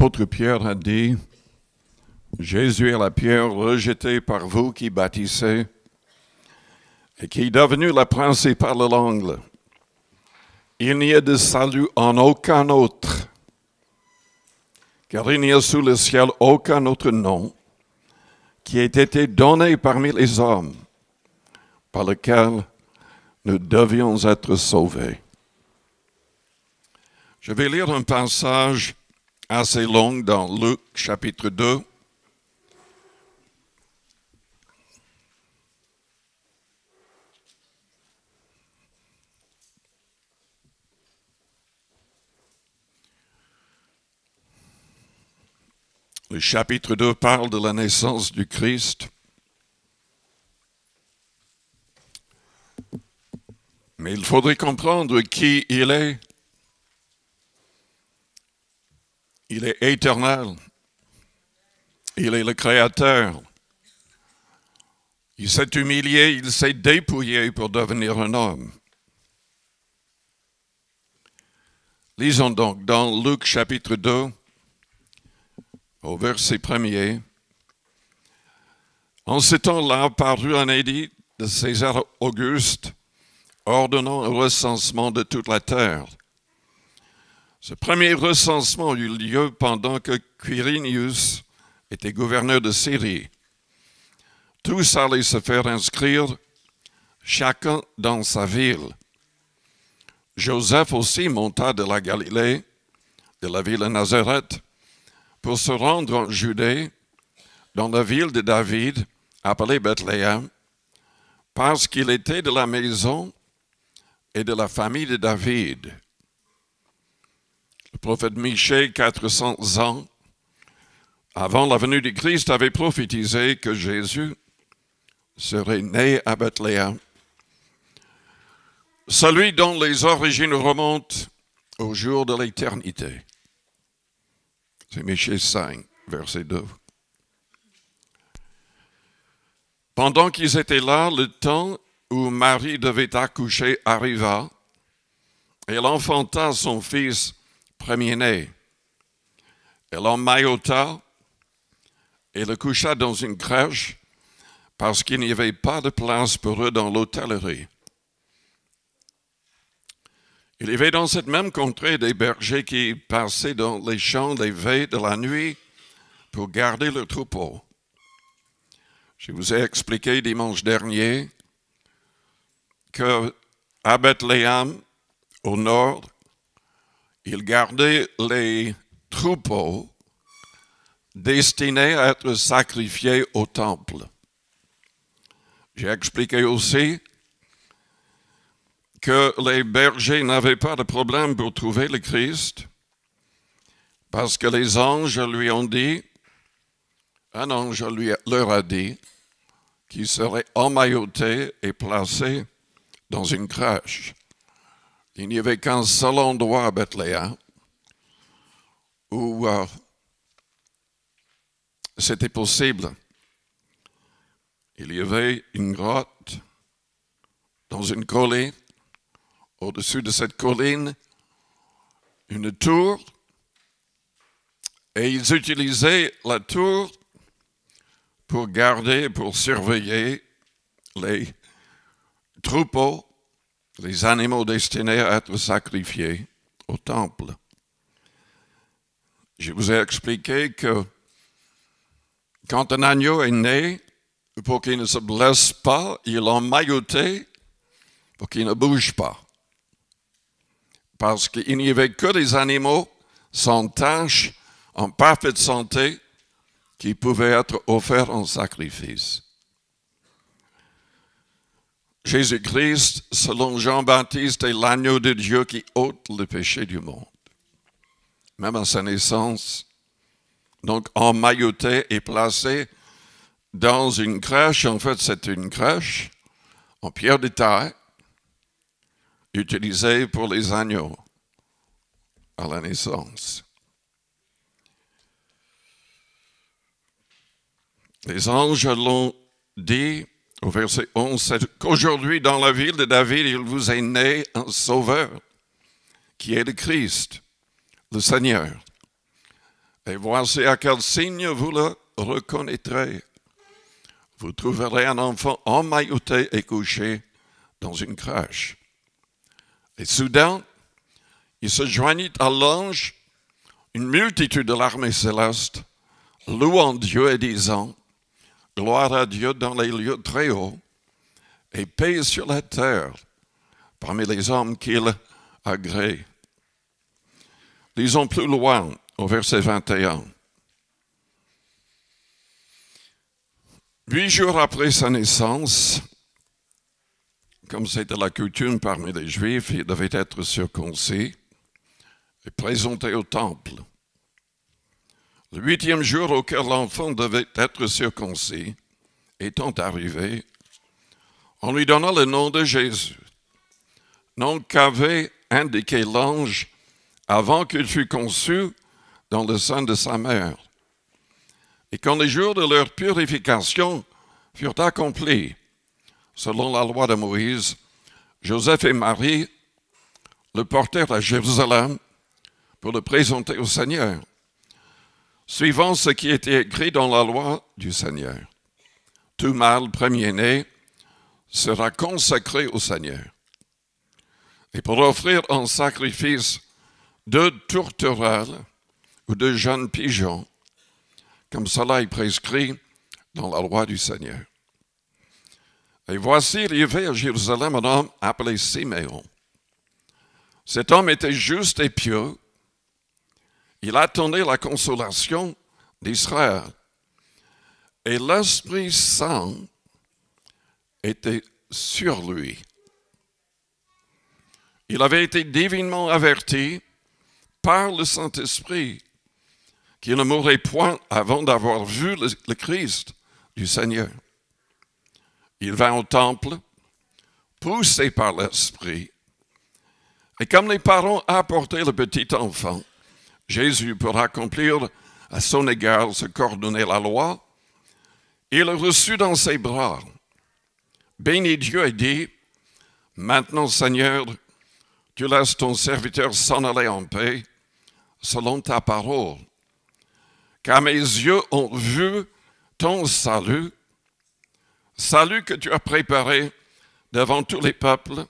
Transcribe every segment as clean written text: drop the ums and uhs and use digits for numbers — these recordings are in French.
l'apôtre Pierre a dit, « Jésus est la pierre rejetée par vous qui bâtissez et qui est devenue la principale de l'angle. Il n'y a de salut en aucun autre, car il n'y a sous le ciel aucun autre nom qui ait été donné parmi les hommes par lequel nous devions être sauvés. » Je vais lire un passage assez long dans Luc chapitre 2. Le chapitre 2 parle de la naissance du Christ. Mais il faudrait comprendre qui il est. Il est éternel. Il est le Créateur. Il s'est humilié, il s'est dépouillé pour devenir un homme. Lisons donc dans Luc chapitre 2, au verset 1er. En ce temps-là, parut un édit de César Auguste, ordonnant un recensement de toute la terre. Ce premier recensement eut lieu pendant que Quirinius était gouverneur de Syrie. Tous allaient se faire inscrire, chacun dans sa ville. Joseph aussi monta de la Galilée, de la ville de Nazareth, pour se rendre en Judée, dans la ville de David, appelée Bethléem, parce qu'il était de la maison et de la famille de David. Le prophète Michée, 400 ans avant la venue du Christ, avait prophétisé que Jésus serait né à Bethléem, celui dont les origines remontent au jour de l'éternité. C'est Michée 5, verset 2. Pendant qu'ils étaient là, le temps où Marie devait accoucher arriva, et elle enfanta son fils premier-né. Elle l'emmaillota et le coucha dans une crèche parce qu'il n'y avait pas de place pour eux dans l'hôtellerie. Il y avait dans cette même contrée des bergers qui passaient dans les champs les veilles de la nuit pour garder leurs troupeaux. Je vous ai expliqué dimanche dernier qu'à Bethléem, au nord, ils gardaient les troupeaux destinés à être sacrifiés au temple. J'ai expliqué aussi que les bergers n'avaient pas de problème pour trouver le Christ parce que les anges lui ont dit, un ange leur a dit qu'il serait emmailloté et placé dans une crèche. Il n'y avait qu'un seul endroit à Bethléem où c'était possible. Il y avait une grotte dans une colline. Au-dessus de cette colline, une tour. Et ils utilisaient la tour pour garder, pour surveiller les troupeaux, les animaux destinés à être sacrifiés au temple. Je vous ai expliqué que quand un agneau est né, pour qu'il ne se blesse pas, il l'emmaillotait pour qu'il ne bouge pas. Parce qu'il n'y avait que des animaux sans tache, en parfaite santé, qui pouvaient être offerts en sacrifice. Jésus-Christ, selon Jean-Baptiste, est l'agneau de Dieu qui ôte le péché du monde. Même à sa naissance, donc emmailloté et placé dans une crèche. En fait, c'est une crèche en pierre de taille, utilisée pour les agneaux à la naissance. Les anges l'ont dit au verset 11, qu'aujourd'hui dans la ville de David, il vous est né un sauveur, qui est le Christ, le Seigneur. Et voici à quel signe vous le reconnaîtrez. Vous trouverez un enfant emmailloté et couché dans une crèche. Et soudain, il se joignit à l'ange une multitude de l'armée céleste, louant Dieu et disant, « Gloire à Dieu dans les lieux très hauts, et paix sur la terre, parmi les hommes qu'il agrée. » Lisons plus loin, au verset 21. 8 jours après sa naissance, comme c'était la coutume parmi les Juifs, il devait être circoncis et présenté au temple. Le 8e jour auquel l'enfant devait être circoncis, étant arrivé, on lui donna le nom de Jésus, nom qu'avait indiqué l'ange avant qu'il fût conçu dans le sein de sa mère. Et quand les jours de leur purification furent accomplis, selon la loi de Moïse, Joseph et Marie le portèrent à Jérusalem pour le présenter au Seigneur, suivant ce qui était écrit dans la loi du Seigneur. Tout mâle premier-né sera consacré au Seigneur. Et pour offrir en sacrifice 2 tourterelles ou 2 jeunes pigeons, comme cela est prescrit dans la loi du Seigneur. Et voici, il y avait à Jérusalem un homme appelé Siméon. Cet homme était juste et pieux. Il attendait la consolation d'Israël. Et l'Esprit Saint était sur lui. Il avait été divinement averti par le Saint-Esprit qu'il ne mourrait point avant d'avoir vu le Christ du Seigneur. Il vint au temple, poussé par l'Esprit, et comme les parents apportaient le petit enfant, Jésus, pour accomplir à son égard ce qu'ordonnait la loi, il le reçut dans ses bras, bénit Dieu et dit, « Maintenant, Seigneur, tu laisses ton serviteur s'en aller en paix, selon ta parole. Car mes yeux ont vu ton salut, salut que tu as préparé devant tous les peuples,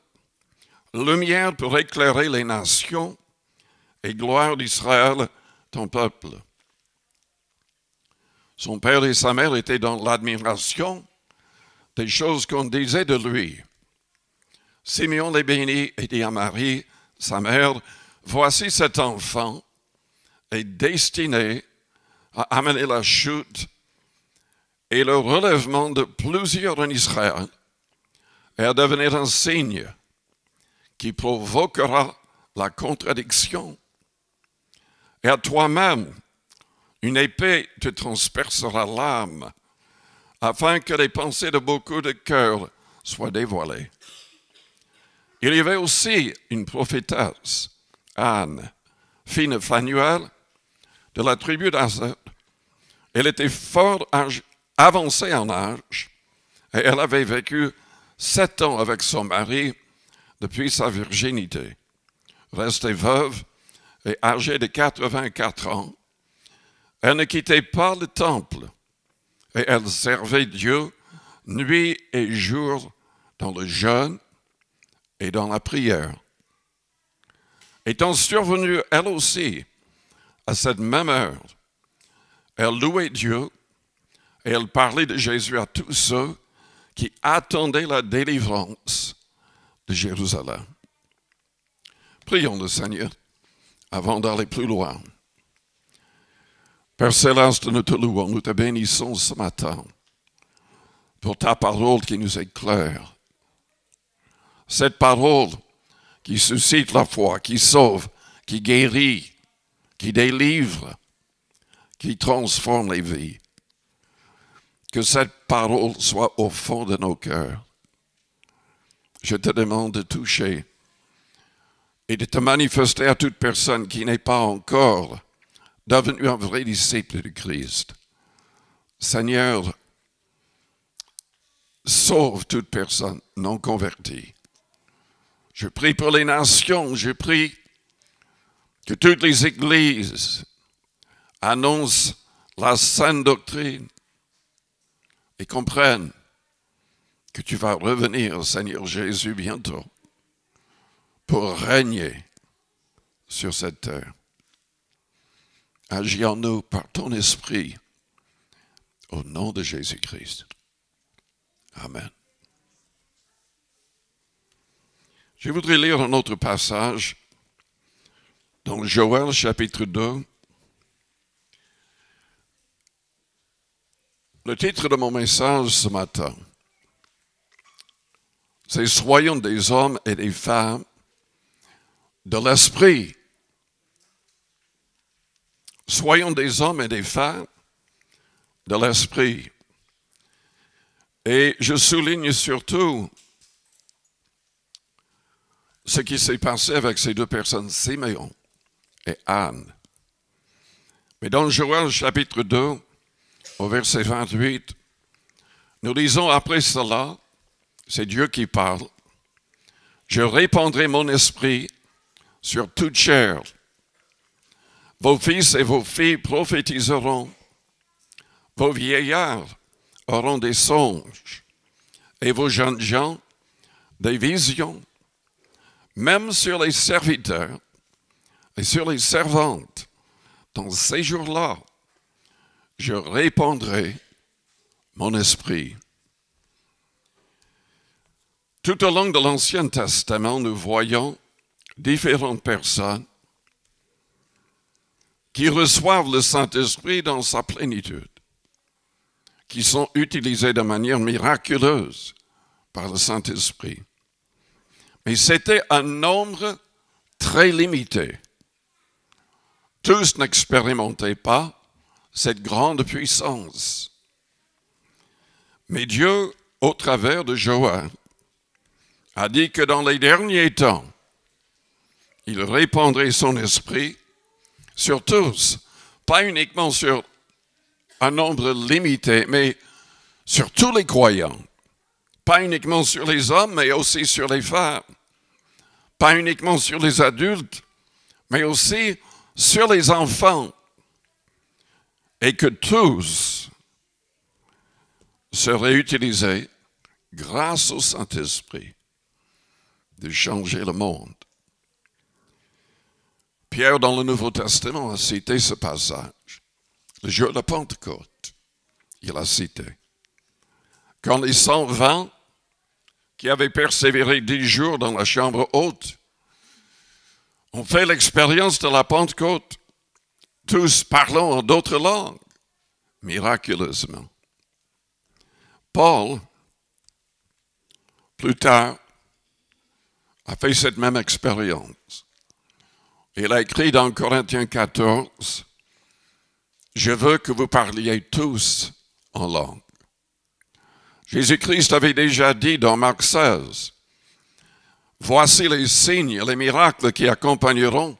lumière pour éclairer les nations et gloire d'Israël, ton peuple. » Son père et sa mère étaient dans l'admiration des choses qu'on disait de lui. Simeon les bénit et dit à Marie, sa mère, « Voici cet enfant est destiné à amener la chute et le relèvement de plusieurs en Israël et à devenir un signe qui provoquera la contradiction. Et à toi-même, une épée te transpercera l'âme, afin que les pensées de beaucoup de cœurs soient dévoilées. » Il y avait aussi une prophétesse, Anne, fille de Phanuel, de la tribu d'Aser. Elle était fort avancée en âge et elle avait vécu 7 ans avec son mari depuis sa virginité. Restée veuve et âgée de 84 ans, elle ne quittait pas le temple et elle servait Dieu nuit et jour dans le jeûne et dans la prière. Étant survenue elle aussi à cette même heure, elle louait Dieu et elle parlait de Jésus à tous ceux qui attendaient la délivrance de Jérusalem. Prions le Seigneur avant d'aller plus loin. Père Céleste, nous te louons, nous te bénissons ce matin pour ta parole qui nous éclaire. Cette parole qui suscite la foi, qui sauve, qui guérit, qui délivre, qui transforme les vies. Que cette parole soit au fond de nos cœurs. Je te demande de toucher et de te manifester à toute personne qui n'est pas encore devenue un vrai disciple de Christ. Seigneur, sauve toute personne non convertie. Je prie pour les nations, je prie que toutes les églises annoncent la saine doctrine et comprennent que tu vas revenir, Seigneur Jésus, bientôt pour régner sur cette terre. Agis en nous par ton esprit au nom de Jésus-Christ. Amen. Je voudrais lire un autre passage dans Joël chapitre 2. Le titre de mon message ce matin, c'est « Soyons des hommes et des femmes de l'esprit ». Soyons des hommes et des femmes de l'esprit. Et je souligne surtout ce qui s'est passé avec ces deux personnes, Siméon et Anne. Mais dans Joël chapitre 2, au verset 28, nous lisons après cela, c'est Dieu qui parle, « Je répandrai mon esprit sur toute chair. Vos fils et vos filles prophétiseront. Vos vieillards auront des songes et vos jeunes gens des visions. Même sur les serviteurs et sur les servantes, dans ces jours-là, je répandrai mon esprit. » Tout au long de l'Ancien Testament, nous voyons différentes personnes qui reçoivent le Saint-Esprit dans sa plénitude, qui sont utilisées de manière miraculeuse par le Saint-Esprit. Mais c'était un nombre très limité. Tous n'expérimentaient pas cette grande puissance. Mais Dieu, au travers de Joël, a dit que dans les derniers temps, il répandrait son esprit sur tous, pas uniquement sur un nombre limité, mais sur tous les croyants. Pas uniquement sur les hommes, mais aussi sur les femmes. Pas uniquement sur les adultes, mais aussi sur les enfants. Et que tous seraient utilisés, grâce au Saint-Esprit, de changer le monde. Pierre, dans le Nouveau Testament, a cité ce passage. Le jour de Pentecôte, il a cité. Quand les 120 qui avaient persévéré 10 jours dans la chambre haute ont fait l'expérience de la Pentecôte, tous parlant en d'autres langues, miraculeusement. Paul, plus tard, a fait cette même expérience. Il a écrit dans Corinthiens 14, « Je veux que vous parliez tous en langue. » Jésus-Christ avait déjà dit dans Marc 16, « Voici les signes et les miracles qui accompagneront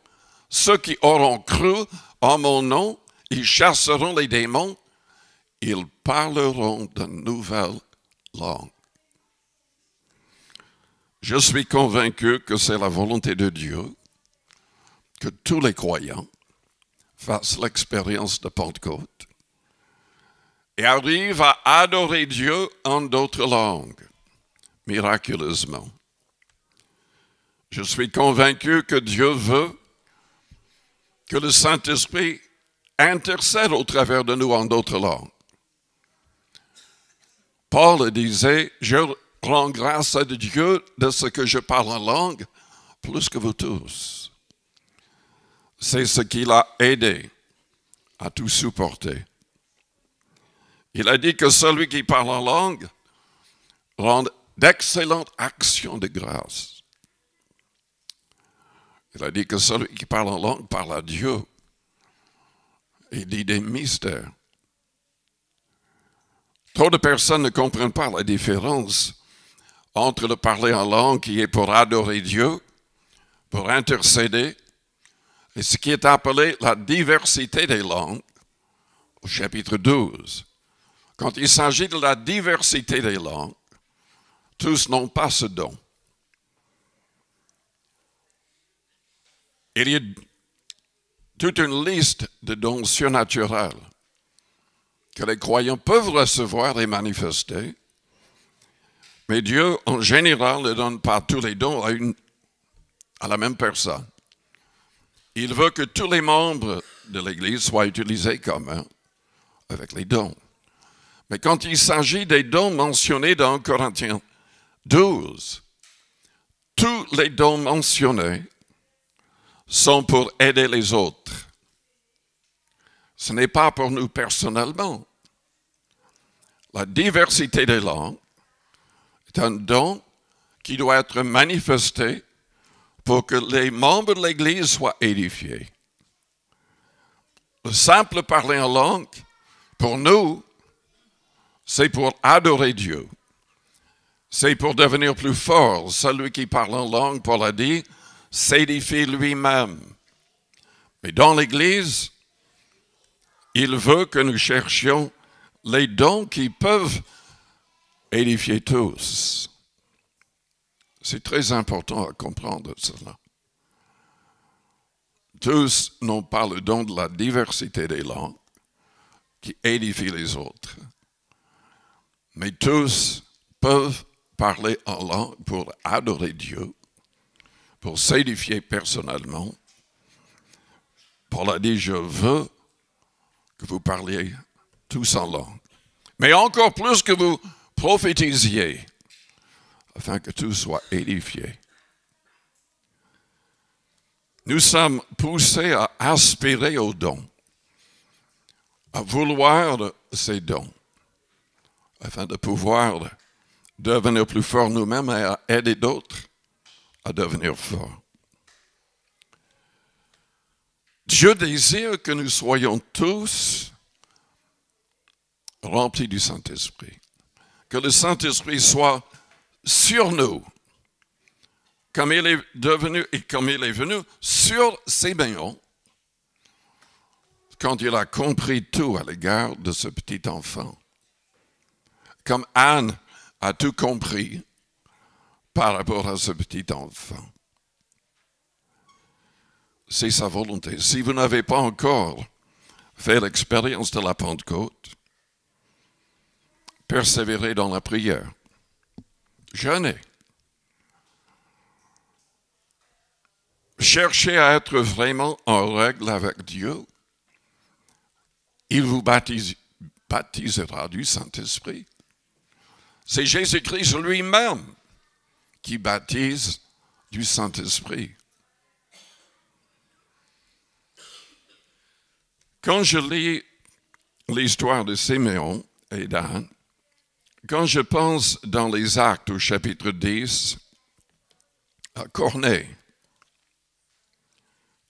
ceux qui auront cru en mon nom, ils chasseront les démons, ils parleront de nouvelles langues. » Je suis convaincu que c'est la volonté de Dieu que tous les croyants fassent l'expérience de Pentecôte et arrivent à adorer Dieu en d'autres langues, miraculeusement. Je suis convaincu que Dieu veut que le Saint-Esprit intercède au travers de nous en d'autres langues. Paul disait, « Je rends grâce à Dieu de ce que je parle en langue plus que vous tous. » C'est ce qui l'a aidé à tout supporter. Il a dit que celui qui parle en langue rend d'excellentes actions de grâce. Il a dit que celui qui parle en langue parle à Dieu. Il dit des mystères. Trop de personnes ne comprennent pas la différence entre le parler en langue qui est pour adorer Dieu, pour intercéder, et ce qui est appelé la diversité des langues, au chapitre 12. Quand il s'agit de la diversité des langues, tous n'ont pas ce don. Il y a toute une liste de dons surnaturels que les croyants peuvent recevoir et manifester, mais Dieu, en général, ne donne pas tous les dons à la même personne. Il veut que tous les membres de l'Église soient utilisés communs avec les dons. Mais quand il s'agit des dons mentionnés dans 1 Corinthiens 12, tous les dons mentionnés sont pour aider les autres. Ce n'est pas pour nous personnellement. La diversité des langues est un don qui doit être manifesté pour que les membres de l'Église soient édifiés. Le simple parler en langue, pour nous, c'est pour adorer Dieu. C'est pour devenir plus fort. Celui qui parle en langue, Paul a dit, s'édifie lui-même. Mais dans l'Église, il veut que nous cherchions les dons qui peuvent édifier tous. C'est très important à comprendre cela. Tous n'ont pas le don de la diversité des langues qui édifie les autres. Mais tous peuvent parler en langue pour adorer Dieu, pour s'édifier personnellement. Paul a dit, je veux que vous parliez tous en langue. Mais encore plus que vous prophétisiez, afin que tous soient édifiés. Nous sommes poussés à aspirer aux dons, à vouloir ces dons, afin de pouvoir devenir plus forts nous-mêmes et à aider d'autres à devenir forts. Dieu désire que nous soyons tous remplis du Saint-Esprit, que le Saint-Esprit soit sur nous, comme il est devenu et comme il est venu sur Siméon, quand il a compris tout à l'égard de ce petit enfant. Comme Anne a tout compris par rapport à ce petit enfant. C'est sa volonté. Si vous n'avez pas encore fait l'expérience de la Pentecôte, persévérez dans la prière. Jeûnez. Cherchez à être vraiment en règle avec Dieu. Il vous baptisera du Saint-Esprit. C'est Jésus-Christ lui-même qui baptise du Saint-Esprit. Quand je lis l'histoire de Siméon et d'Anne, quand je pense dans les Actes au chapitre 10 à Corneille,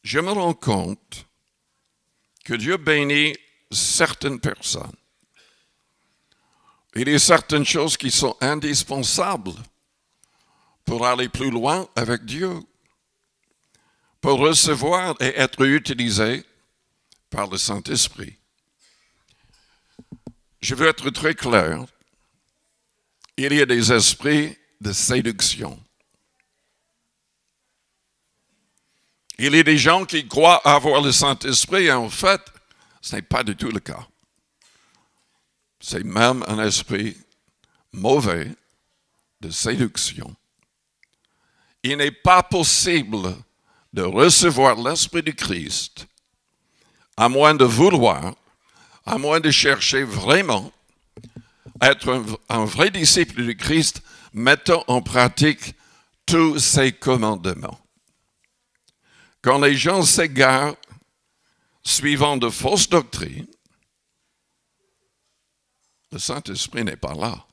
je me rends compte que Dieu bénit certaines personnes. Il y a certaines choses qui sont indispensables pour aller plus loin avec Dieu, pour recevoir et être utilisé par le Saint-Esprit. Je veux être très clair. Il y a des esprits de séduction. Il y a des gens qui croient avoir le Saint-Esprit et en fait, ce n'est pas du tout le cas. C'est même un esprit mauvais de séduction. Il n'est pas possible de recevoir l'Esprit du Christ à moins de vouloir, à moins de chercher vraiment être un vrai disciple du Christ, mettant en pratique tous ses commandements. Quand les gens s'égarent suivant de fausses doctrines, le Saint-Esprit n'est pas là.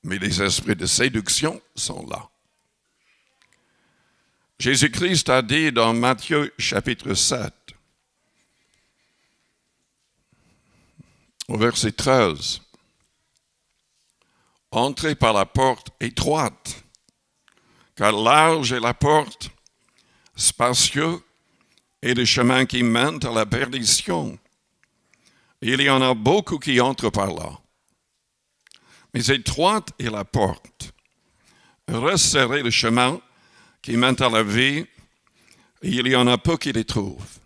Mais les esprits de séduction sont là. Jésus-Christ a dit dans Matthieu chapitre 7, au verset 13, « Entrez par la porte étroite, car large est la porte, spacieux est le chemin qui mène à la perdition. Il y en a beaucoup qui entrent par là. Mais étroite est la porte. Resserrez le chemin qui mène à la vie, Et il y en a peu qui les trouvent.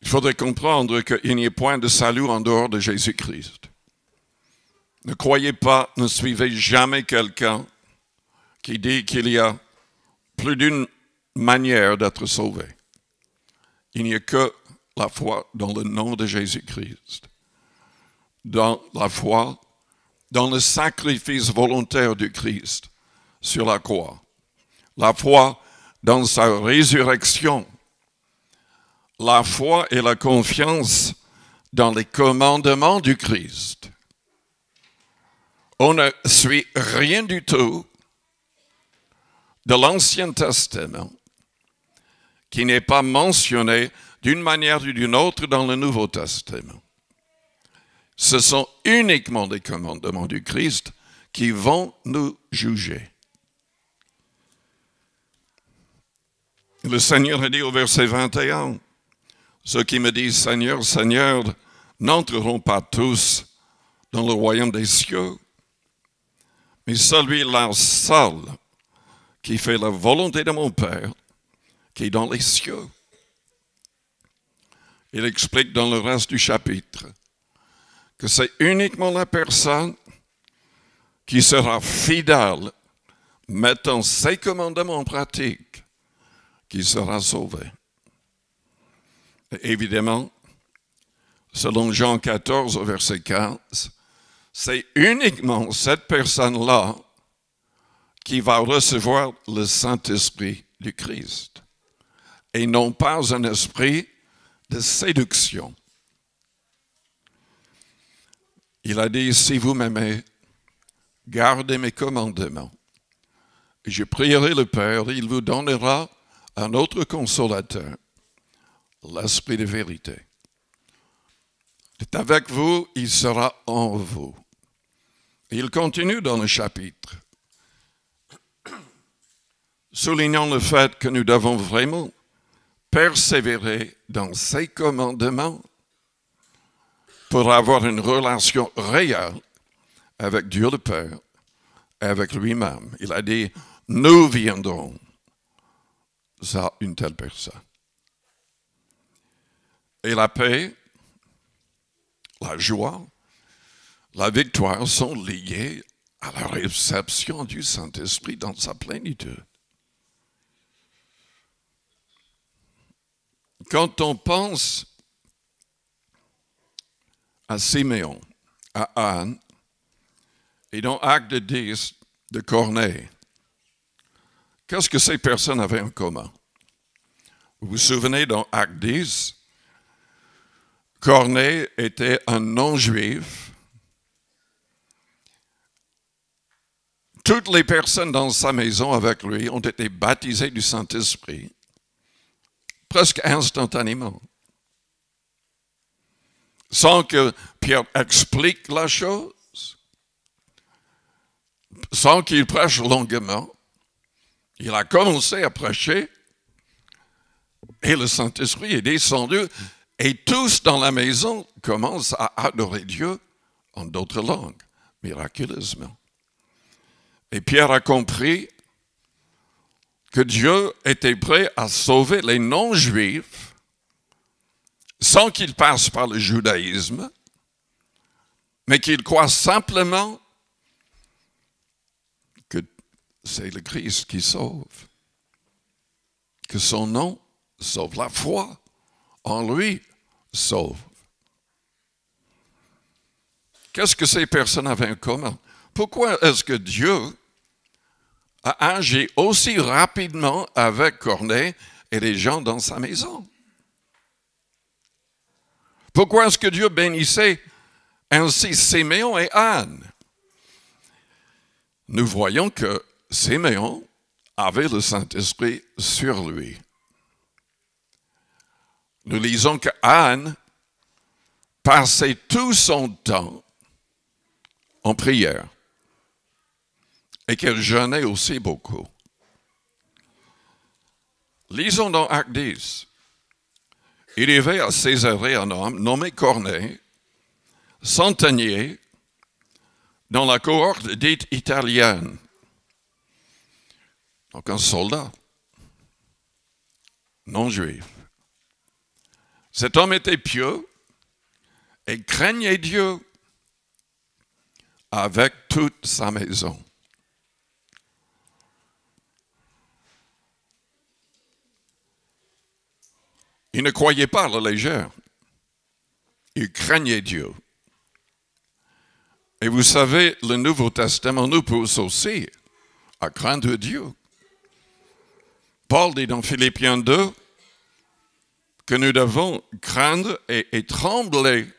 Il faudrait comprendre qu'il n'y a point de salut en dehors de Jésus-Christ. Ne croyez pas, ne suivez jamais quelqu'un qui dit qu'il y a plus d'une manière d'être sauvé. Il n'y a que la foi dans le nom de Jésus-Christ, dans la foi, dans le sacrifice volontaire du Christ sur la croix, la foi dans sa résurrection, la foi et la confiance dans les commandements du Christ. On ne suit rien du tout de l'Ancien Testament qui n'est pas mentionné d'une manière ou d'une autre dans le Nouveau Testament. Ce sont uniquement les commandements du Christ qui vont nous juger. Le Seigneur a dit au verset 21, « Ceux qui me disent Seigneur, Seigneur, n'entreront pas tous dans le royaume des cieux, mais celui-là seul qui fait la volonté de mon Père, qui est dans les cieux. » Il explique dans le reste du chapitre que c'est uniquement la personne qui sera fidèle, mettant ses commandements en pratique, qui sera sauvée. Et évidemment, selon Jean 14, verset 15, c'est uniquement cette personne-là qui va recevoir le Saint-Esprit du Christ, et non pas un esprit de séduction. Il a dit, si vous m'aimez, gardez mes commandements. Et je prierai le Père, il vous donnera un autre consolateur, l'Esprit de vérité. Il est avec vous, il sera en vous. Et il continue dans le chapitre, soulignant le fait que nous devons vraiment persévérer dans ses commandements pour avoir une relation réelle avec Dieu le Père et avec lui-même. Il a dit, nous viendrons à une telle personne. Et la paix, la joie, la victoire sont liées à la réception du Saint-Esprit dans sa plénitude. Quand on pense à Siméon, à Anne, et dans Acte 10 de Corneille, qu'est-ce que ces personnes avaient en commun? Vous vous souvenez, dans Acte 10, Corneille était un non-juif. Toutes les personnes dans sa maison avec lui ont été baptisées du Saint-Esprit, presque instantanément. Sans que Pierre explique la chose, sans qu'il prêche longuement, il a commencé à prêcher et le Saint-Esprit est descendu et tous dans la maison commencent à adorer Dieu en d'autres langues, miraculeusement. Et Pierre a compris que Dieu était prêt à sauver les non-juifs sans qu'ils passent par le judaïsme, mais qu'ils croient simplement que c'est le Christ qui sauve, que son nom sauve, la foi en lui sauve. Qu'est-ce que ces personnes avaient en commun? Pourquoi est-ce que Dieu a agi aussi rapidement avec Corneille et les gens dans sa maison? Pourquoi est-ce que Dieu bénissait ainsi Siméon et Anne? Nous voyons que Siméon avait le Saint-Esprit sur lui. Nous lisons que Anne passait tout son temps en prière et qu'elle jeûnait aussi beaucoup. Lisons dans Acte 10. Il y avait à Césarée un homme nommé Corneille, centenier dans la cohorte dite italienne. Donc un soldat non juif. Cet homme était pieux et craignait Dieu avec toute sa maison. Il ne croyait pas à la légère. Il craignait Dieu. Et vous savez, le Nouveau Testament nous pousse aussi à craindre Dieu. Paul dit dans Philippiens 2 que nous devons craindre et trembler,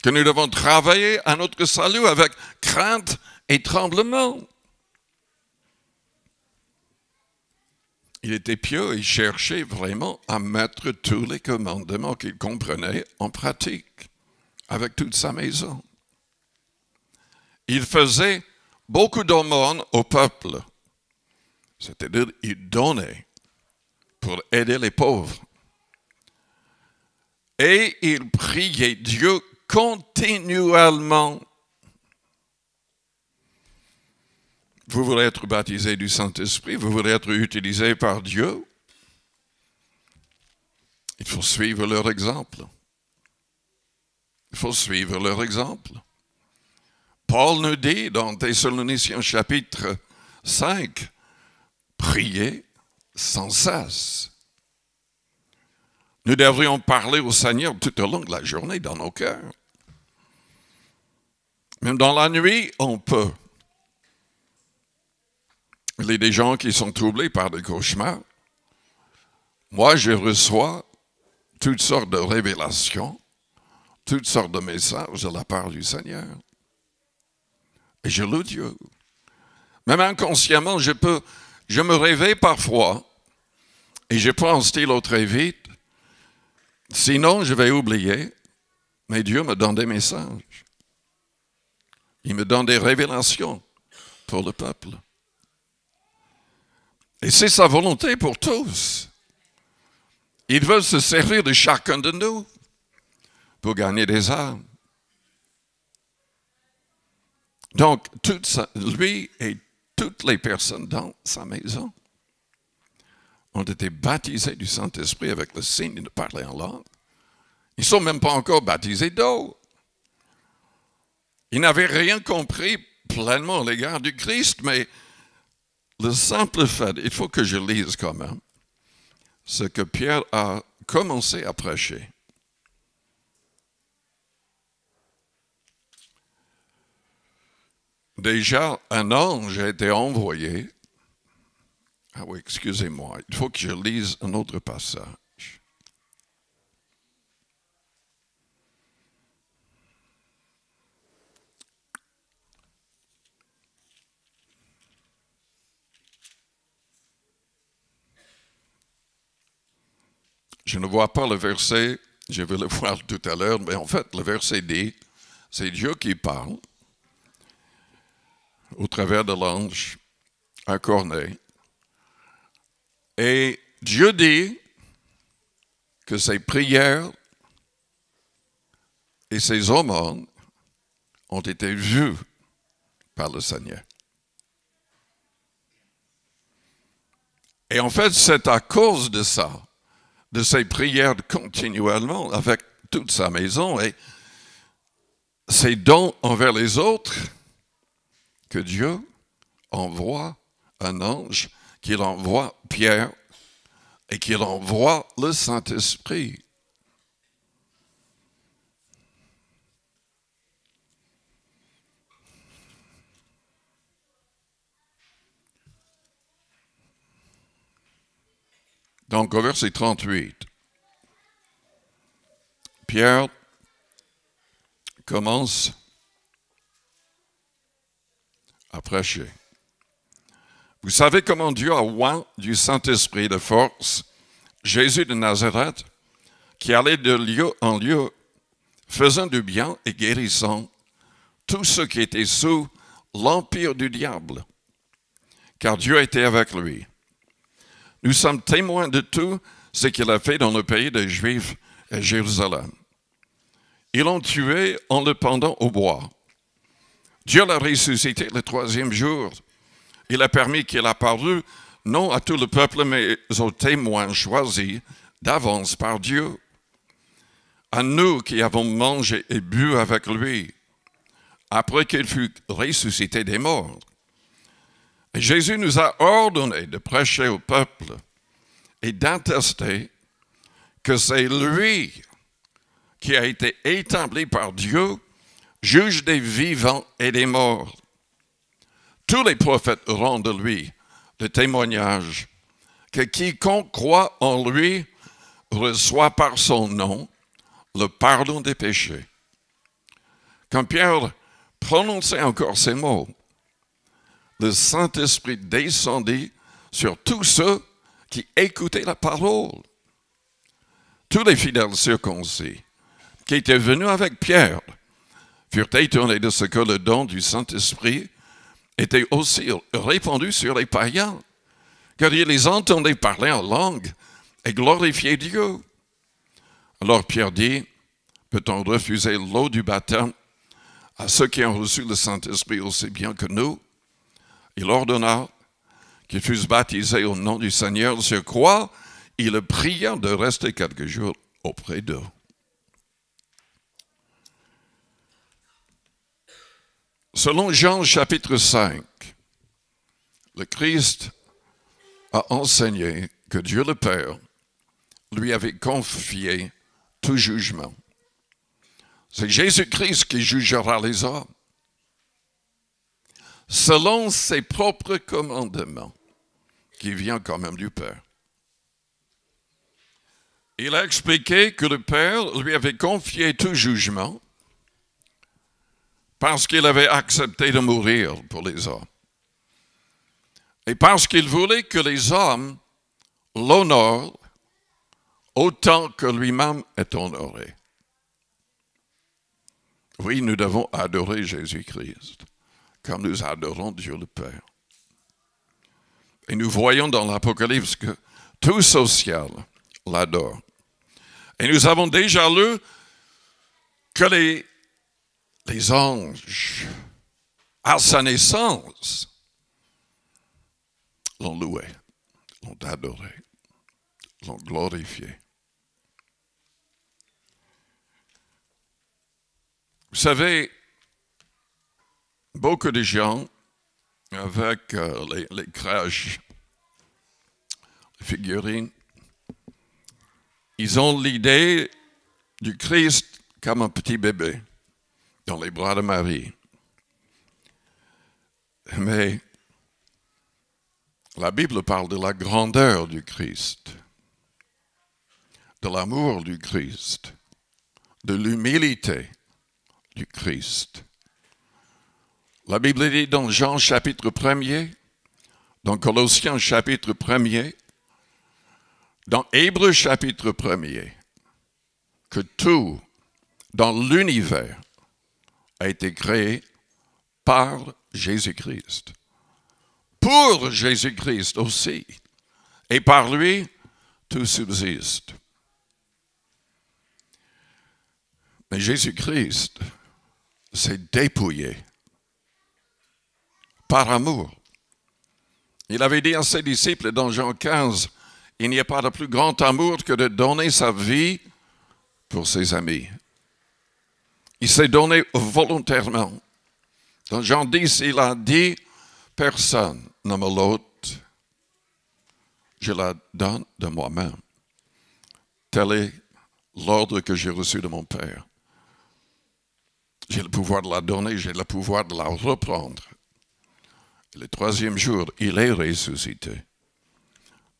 que nous devons travailler à notre salut avec crainte et tremblement. Il était pieux, il cherchait vraiment à mettre tous les commandements qu'il comprenait en pratique, avec toute sa maison. Il faisait beaucoup d'aumônes au peuple, c'est-à-dire il donnait pour aider les pauvres. Et il priait Dieu continuellement. Vous voulez être baptisé du Saint-Esprit, vous voulez être utilisé par Dieu, il faut suivre leur exemple. Il faut suivre leur exemple. Paul nous dit dans Thessaloniciens chapitre 5, priez sans cesse. Nous devrions parler au Seigneur tout au long de la journée dans nos cœurs. Même dans la nuit, on peut. Il y a des gens qui sont troublés par des cauchemars. Moi, je reçois toutes sortes de révélations, toutes sortes de messages de la part du Seigneur. Et je loue Dieu. Même inconsciemment, je me réveille parfois et je prends un stylo très vite. Sinon, je vais oublier. Mais Dieu me donne des messages. Il me donne des révélations pour le peuple. Et c'est sa volonté pour tous. Il veut se servir de chacun de nous pour gagner des âmes. Donc, lui et toutes les personnes dans sa maison ont été baptisés du Saint-Esprit avec le signe de parler en langue. Ils ne sont même pas encore baptisés d'eau. Ils n'avaient rien compris pleinement à l'égard du Christ, mais le simple fait, il faut que je lise quand même, ce que Pierre a commencé à prêcher. Déjà, un ange a été envoyé. Ah oui, excusez-moi, il faut que je lise un autre passage. Je ne vois pas le verset, je vais le voir tout à l'heure, mais en fait, le verset dit, c'est Dieu qui parle au travers de l'ange à Corneille. Et Dieu dit que ses prières et ses aumônes ont été vues par le Seigneur. Et en fait, c'est à cause de ça, de ses prières continuellement avec toute sa maison et ses dons envers les autres, que Dieu envoie un ange, qu'il envoie Pierre et qu'il envoie le Saint-Esprit. Donc, au verset 38, Pierre commence à prêcher. Vous savez comment Dieu a oint du Saint-Esprit de force Jésus de Nazareth, qui allait de lieu en lieu, faisant du bien et guérissant tous ceux qui étaient sous l'empire du diable, car Dieu était avec lui. Nous sommes témoins de tout ce qu'il a fait dans le pays des Juifs et Jérusalem. Ils l'ont tué en le pendant au bois, Dieu l'a ressuscité le troisième jour. Il a permis qu'il apparût non à tout le peuple, mais aux témoins choisis d'avance par Dieu. À nous qui avons mangé et bu avec lui, après qu'il fut ressuscité des morts. Et Jésus nous a ordonné de prêcher au peuple et d'attester que c'est lui qui a été établi par Dieu, juge des vivants et des morts. Tous les prophètes rendent de lui le témoignage que quiconque croit en lui reçoit par son nom le pardon des péchés. Quand Pierre prononçait encore ces mots, le Saint-Esprit descendit sur tous ceux qui écoutaient la parole. Tous les fidèles circoncis qui étaient venus avec Pierre furent étonnés de ce que le don du Saint-Esprit était aussi répandu sur les païens, car ils les entendaient parler en langue et glorifier Dieu. Alors Pierre dit, peut-on refuser l'eau du baptême à ceux qui ont reçu le Saint-Esprit aussi bien que nous? Il ordonna qu'ils fussent baptisés au nom du Seigneur, sur quoi il le pria de rester quelques jours auprès d'eux. Selon Jean chapitre 5, le Christ a enseigné que Dieu le Père lui avait confié tout jugement. C'est Jésus-Christ qui jugera les hommes selon ses propres commandements qui viennent quand même du Père. Il a expliqué que le Père lui avait confié tout jugement parce qu'il avait accepté de mourir pour les hommes. Et parce qu'il voulait que les hommes l'honorent autant que lui-même est honoré. Oui, nous devons adorer Jésus-Christ comme nous adorons Dieu le Père. Et nous voyons dans l'Apocalypse que tout social l'adore. Et nous avons déjà lu que les anges, à sa naissance, l'ont loué, l'ont adoré, l'ont glorifié. Vous savez, beaucoup de gens, avec les crèches, les figurines, ils ont l'idée du Christ comme un petit bébé dans les bras de Marie. Mais la Bible parle de la grandeur du Christ, de l'amour du Christ, de l'humilité du Christ. La Bible dit dans Jean chapitre 1er, dans Colossiens chapitre 1er, dans Hébreux chapitre 1er, que tout dans l'univers a été créé par Jésus-Christ. Pour Jésus-Christ aussi. Et par lui, tout subsiste. Mais Jésus-Christ s'est dépouillé par amour. Il avait dit à ses disciples dans Jean 15, il n'y a pas de plus grand amour que de donner sa vie pour ses amis. Il s'est donné volontairement. Dans Jean 10, il a dit, personne ne me l'ôte, je la donne de moi-même. Tel est l'ordre que j'ai reçu de mon Père. J'ai le pouvoir de la donner, j'ai le pouvoir de la reprendre. Et le troisième jour, il est ressuscité,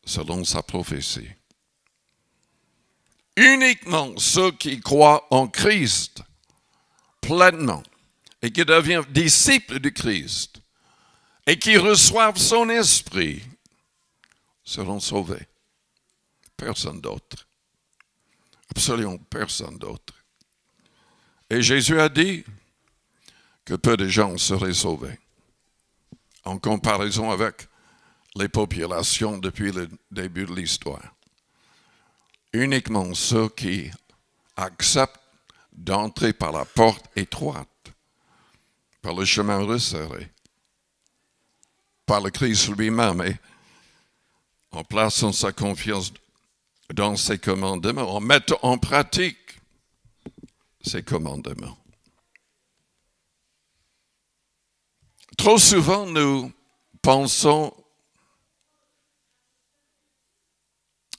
selon sa prophétie. Uniquement ceux qui croient en Christ pleinement et qui deviennent disciples du Christ et qui reçoivent son esprit seront sauvés. Personne d'autre. Absolument personne d'autre. Et Jésus a dit que peu de gens seraient sauvés en comparaison avec les populations depuis le début de l'histoire. Uniquement ceux qui acceptent d'entrer par la porte étroite par le chemin resserré, par le Christ lui-même, et en plaçant sa confiance dans ses commandements, en mettant en pratique ses commandements. Trop souvent, nous pensons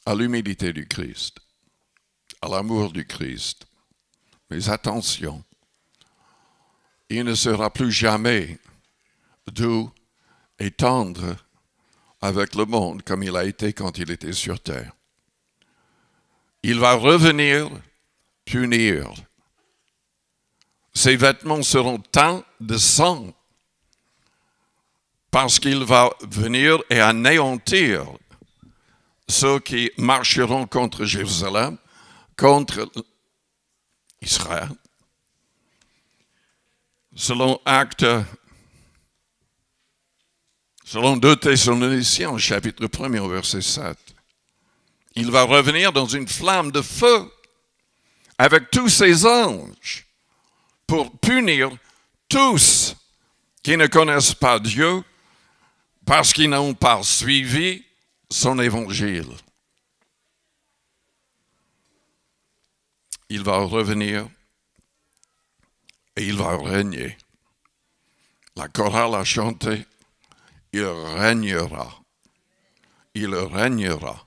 à l'humilité du Christ, à l'amour du Christ. Mais attention, il ne sera plus jamais doux et tendre avec le monde comme il a été quand il était sur terre. Il va revenir punir. Ses vêtements seront teints de sang parce qu'il va venir et anéantir ceux qui marcheront contre Jérusalem, contre Israël. Selon 2 Thessaloniciens, chapitre 1, verset 7, il va revenir dans une flamme de feu avec tous ses anges pour punir tous qui ne connaissent pas Dieu parce qu'ils n'ont pas suivi son évangile. Il va revenir et il va régner. La chorale a chanté, il régnera. Il régnera.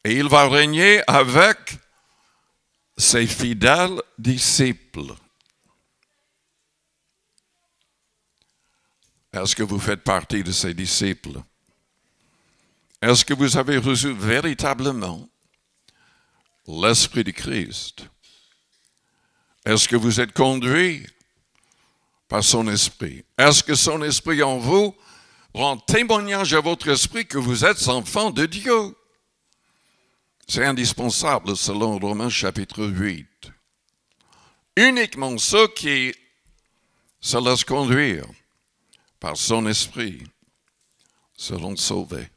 Et il va régner avec ses fidèles disciples. Est-ce que vous faites partie de ces disciples? Est-ce que vous avez reçu véritablement l'Esprit du Christ? Est-ce que vous êtes conduit par son Esprit? Est-ce que son Esprit en vous rend témoignage à votre esprit que vous êtes enfants de Dieu? C'est indispensable selon Romains chapitre 8. Uniquement ceux qui se laissent conduire par son Esprit seront sauvés.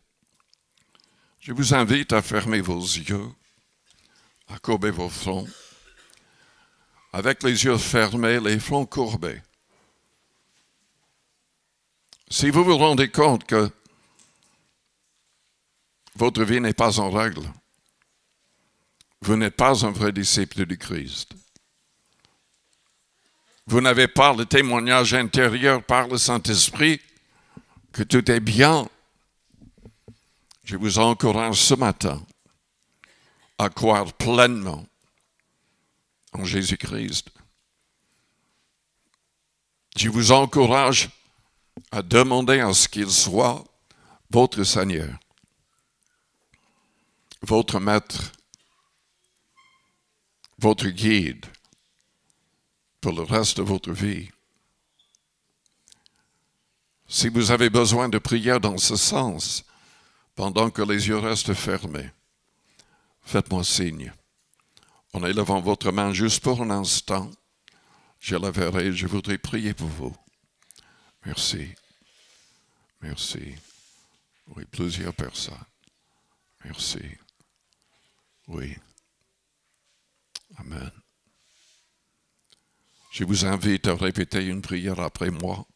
Je vous invite à fermer vos yeux, à courber vos fronts, avec les yeux fermés, les fronts courbés. Si vous vous rendez compte que votre vie n'est pas en règle, vous n'êtes pas un vrai disciple du Christ. Vous n'avez pas le témoignage intérieur par le Saint-Esprit que tout est bien. Je vous encourage ce matin à croire pleinement en Jésus-Christ. Je vous encourage à demander à ce qu'il soit votre Seigneur, votre Maître, votre guide pour le reste de votre vie. Si vous avez besoin de prière dans ce sens, pendant que les yeux restent fermés, faites-moi signe. En élevant votre main juste pour un instant, je la verrai, je voudrais prier pour vous. Merci. Merci. Oui, plusieurs personnes. Merci. Oui. Amen. Je vous invite à répéter une prière après moi.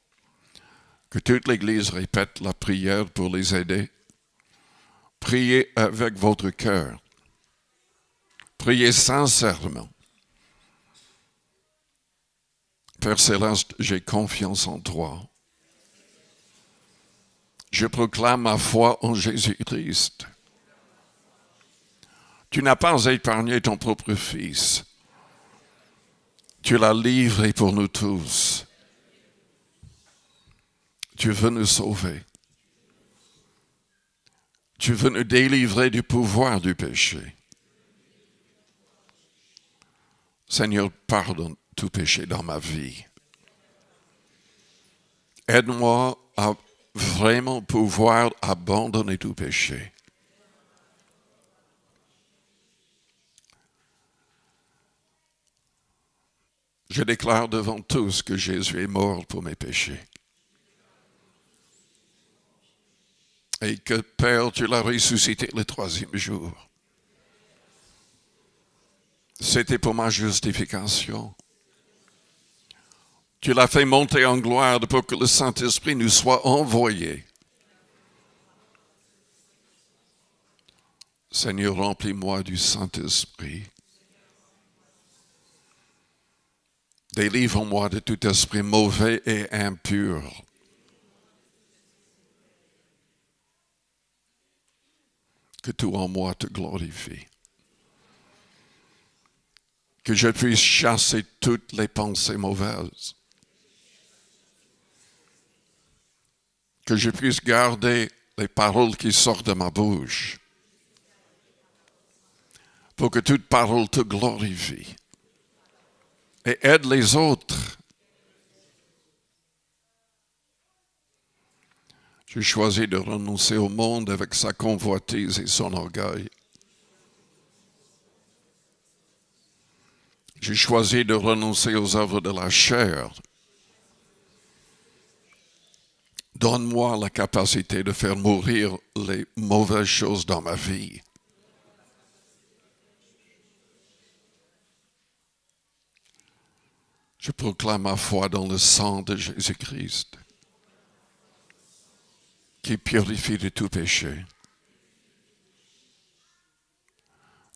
Que toute l'Église répète la prière pour les aider. Priez avec votre cœur. Priez sincèrement. Père Céleste, j'ai confiance en toi. Je proclame ma foi en Jésus-Christ. Tu n'as pas épargné ton propre Fils. Tu l'as livré pour nous tous. Tu veux nous sauver. Tu veux nous délivrer du pouvoir du péché. Seigneur, pardonne tout péché dans ma vie. Aide-moi à vraiment pouvoir abandonner tout péché. Je déclare devant tous que Jésus est mort pour mes péchés. Et que, Père, tu l'as ressuscité le 3e jour. C'était pour ma justification, Tu l'as fait monter en gloire pour que le Saint-Esprit nous soit envoyé. Seigneur, remplis-moi du Saint-Esprit. Délivre-moi de tout esprit mauvais et impur. Que tout en moi te glorifie. Que je puisse chasser toutes les pensées mauvaises. Que je puisse garder les paroles qui sortent de ma bouche. Pour que toute parole te glorifie. Et aide les autres. J'ai choisi de renoncer au monde avec sa convoitise et son orgueil. J'ai choisi de renoncer aux œuvres de la chair. Donne-moi la capacité de faire mourir les mauvaises choses dans ma vie. Je proclame ma foi dans le sang de Jésus-Christ, qui purifie de tout péché.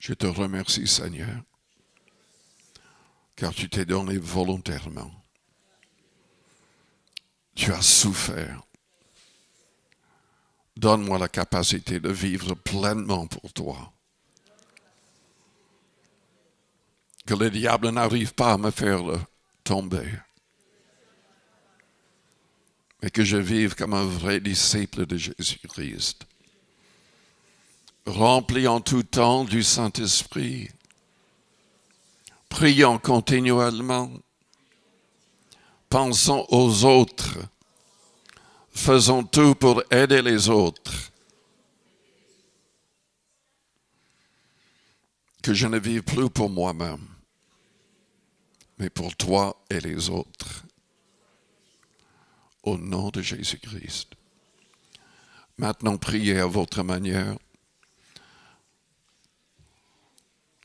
Je te remercie, Seigneur, car tu t'es donné volontairement. Tu as souffert. Donne-moi la capacité de vivre pleinement pour toi. Que le diable n'arrive pas à me faire tomber. Mais que je vive comme un vrai disciple de Jésus-Christ. Rempli en tout temps du Saint-Esprit. Priant continuellement. Pensons aux autres. Faisons tout pour aider les autres. Que je ne vive plus pour moi-même, mais pour toi et les autres. Au nom de Jésus-Christ. Maintenant, priez à votre manière.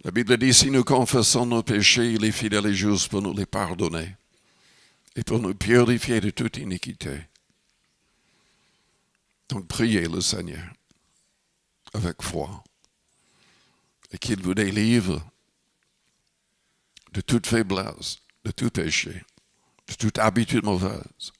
La Bible dit, si nous confessons nos péchés, il est fidèle et juste pour nous les pardonner et pour nous purifier de toute iniquité. Donc, priez le Seigneur avec foi et qu'il vous délivre de toute faiblesse, de tout péché, de toute habitude mauvaise.